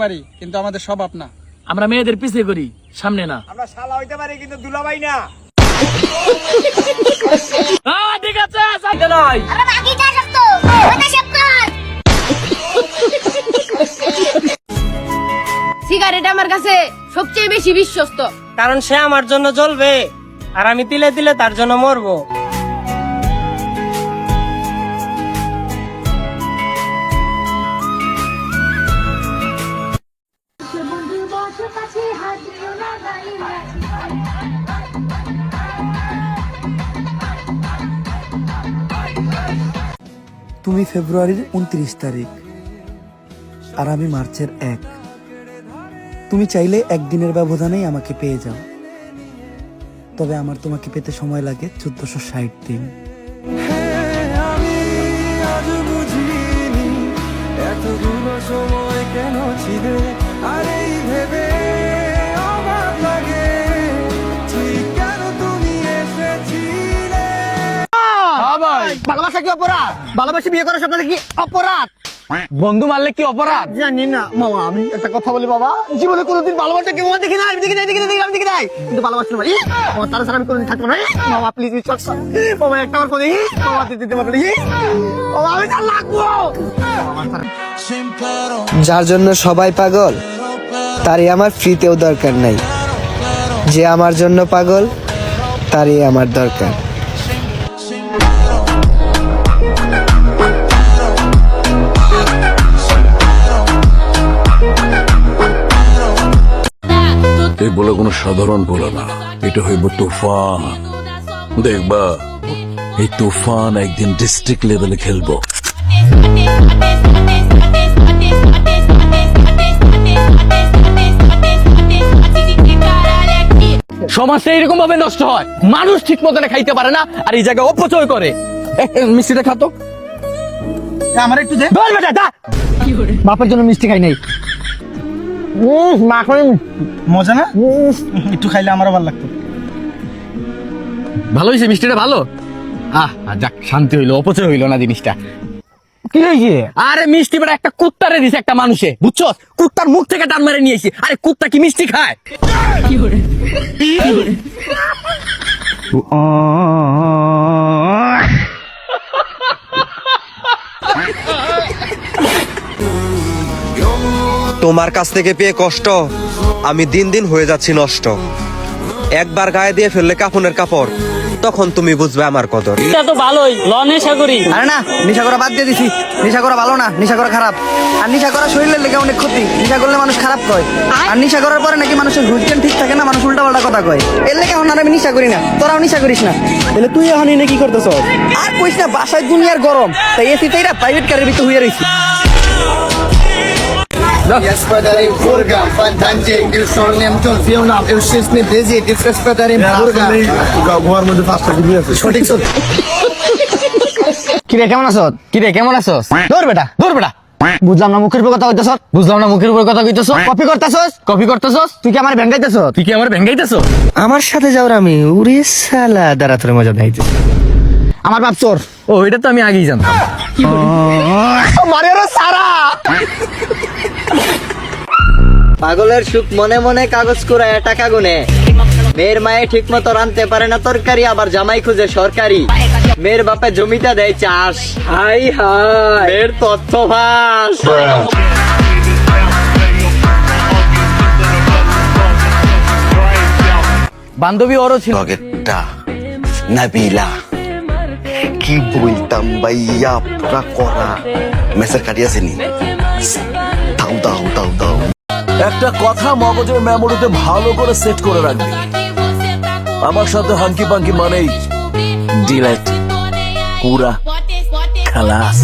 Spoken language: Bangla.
পারি কিন্তু আমাদের স্বভাব না। আমরা মেয়েদের পিছে করি, সামনে না। আমরা শালা হইতে পারি কিন্তু দুলাভাই না। ঠিক আছে, সাইকেল নয়। সিগারেট আমার কাছে সবচেয়ে বেশি বিশ্বস্ত, কারণ সে আমার জন্য জ্বলবে আর আমি তিলে তিলে তার জন্য মরবো। তুমি ফেব্রুয়ারির 29 তারিখ আর আমি মার্চের 1। তুমি চাইলে একদিনের ব্যবধানেই আমাকে পেয়ে যাও, তবে আমার তোমাকে পেতে সময় লাগে 1460 দিন। ভালোবাসা কি অপরাধ? ভালোবাসি বিয়ে করার সাথে কি অপরাধ? বন্ধু মারলে কি অপরাধ? জানি না মামা, আমি একটা কথা বলি বাবা, জীবনে কোনোদিন ভালোবাসা কেউ দেখি না, আমি দেখি নাই, কিন্তু ভালোবাসলাম আমার তারা ছাড়া আমি কোনোদিন থাকবো না। মামা প্লিজ বিশ্বাস কর মামা, একটা আমার ফোনে মামা দিতে পারবে মামা, আমি তার লাগবো। যার জন্য সবাই পাগল তারই আমার ফ্রিতেও দরকার নাই, যে আমার জন্য পাগল তারই আমার দরকার। এই বলে কোনো সাধারণ বলে না, এটা হইব তুফান। দেখবা এই তুফান একদিন ডিস্ট্রিক্ট লেভেলে খেলবো। সমাজটা এরকম ভাবে নষ্ট হয়, মানুষ ঠিক মতো খাইতে পারে না আর এই জায়গায় অপচয় করে। মিষ্টিটা খাতো আমার একটু দে। ধর বেটা, দা। বাপের জন্য মিষ্টি খাই নাই, মা করে মজা না, একটু খাইলে আমারও ভালো লাগতো। ভালো হয়েছে মিষ্টিটা, ভালো। যাক, শান্তি হইলো, অপচয় হইলো না জিনিসটা। কি হয়েছে? আরে মিষ্টি বেটা একটা কুত্তারে দিছে একটা মানুষে, বুঝছো? কুত্তার মুখ থেকে টান মেরে নিয়েছি। আরে কুত্তা কি মিষ্টি খায়? তোমার কাছ থেকে পেয়ে কষ্ট আমি দিন দিন হয়ে যাচ্ছি নষ্ট। একবার গায়ে দিয়ে ফেললে কাফনের কাপড়, তখন তুমি বুঝবে আমার কদর। এটা তো ভালোই, ল নেশা করি। আরে না, নেশা করা বাদ দিয়ে দিছি। নেশা করা ভালো না, নেশা করা খারাপ। আর নেশা করা শরীরের লেগে অনেক ক্ষতি। নেশা করলে মানুষ খারাপ কয়, আর নেশা করার পরে নাকি মানুষের হুইজেন ঠিক থাকে না, মানুষ উল্টা পাল্টা কথা কয়। এর লেগে এখন আর আমি নেশা করি না, তোরাও নেশা করিস না। তাহলে তুই এখন এনে কি করতেছ? আর কইস না, বাসায় দুনিয়ার গরম, তাই এসিতেই না প্রাইভেট কারের ভিতরে হইয়া রইছি। কিরে কেমন আছো? কিরে কেমন আছস? ধর বেটা, ধর বেটা। বুঝলাম না মুখের উপর কথা কইতেছ, বুঝলাম না মুখের উপর কথা কইতেছ। কপি করতেছস, কপি করতেছস? তুই কি আমার ভেঙ্গাইতেছ? তুই কি আমার ভেঙ্গাইতেছ? আমার সাথে যাওয়ার আমি উড়ে সালা দাঁড়া তোর মজা দেখাইতে। আমার বাপ চোর। ও, এটা তো আমি আগেই জানতাম। মারে রে সারা। পাগলের সুখ মনে মনে কাগজ কুড়ায় টাকা গুনে। মেয়ের মায়ে ঠিক মতো রানতে পারে না তরকারি, আবার জামাই খুঁজে সরকারি। মেয়ের বাপে জমিটা দেয় চাষ, হাই হাই এর তথ্য ফাঁস। বান্ধবী ওরও ছিল। নাবিলা কি বলতাম ভাইয়া, পুরা করা মেসের কাটিয়াছে নি। দাও দাও দাও দাও। একটা কথা মগজের মেমোরিতে ভালো করে সেট করে রাখবি, আমার সাথে হাঙ্কি পাঙ্কি মানেই ডিলেট, পুরা খালাস।